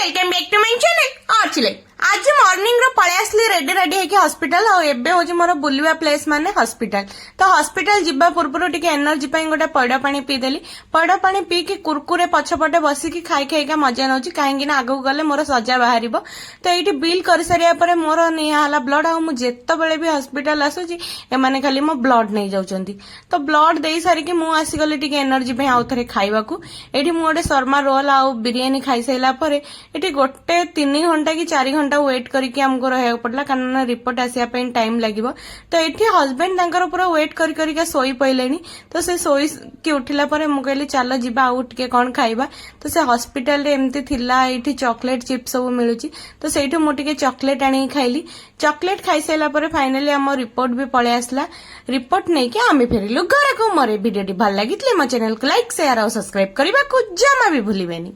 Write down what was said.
Welcome back to my channel आर्चले आज morning रो पळे आसली रेडी रेडी है कि हॉस्पिटल आ एबे होजी मोर बुलिवा प्लेस माने हॉस्पिटल तो हॉस्पिटल जिबा पूर्व टिके एनर्जी पई गोटे पड़ा पानी पी देली पड़ा पानी पी कि कुरकुरे पछपटे बसी कि खाई खाई मजा नउची काहेकि ना आगु गले मोर सजा बाहरिबो तो एठी बिल कर सारिया परे मोर निया हला ब्लड आ मु जेत्तो बेले भी हॉस्पिटल आसुची ए माने खाली मो ब्लड नै जाउचंती तो ब्लड देई सारी कि मु आसी गले टिके एनर्जी पई आउ थरे खाइबा को एठी मु गोटे शर्मा रोल आ बिरयानी खाई सैला परे एठी गोटे 3 घंटा कि 4 घंटा वेट करके हमको रहा पड़ा कारण रिपोर्ट आसिया टाइम लगे तो ये हजबैंड पूरा वेट कर सोई पड़े तो से सोई कि उठिला मुझे कहली चल जी आउ टे कौन खाइबा तो से हॉस्पिटल एमती थिला ये चॉकलेट चिप्स सब मिलूँ तो से मुझे चॉकलेट आनी खाइली चॉकलेट खाई सारा फाइनाली आम रिपोर्ट भी पळे आसला रिपोर्ट नहीं कि आम फेरिलु घर को मोर वीडियो भल लगी मो चैनल को लाइक शेयर और सब्सक्राइब करने को जमा भी भूलिबेनी।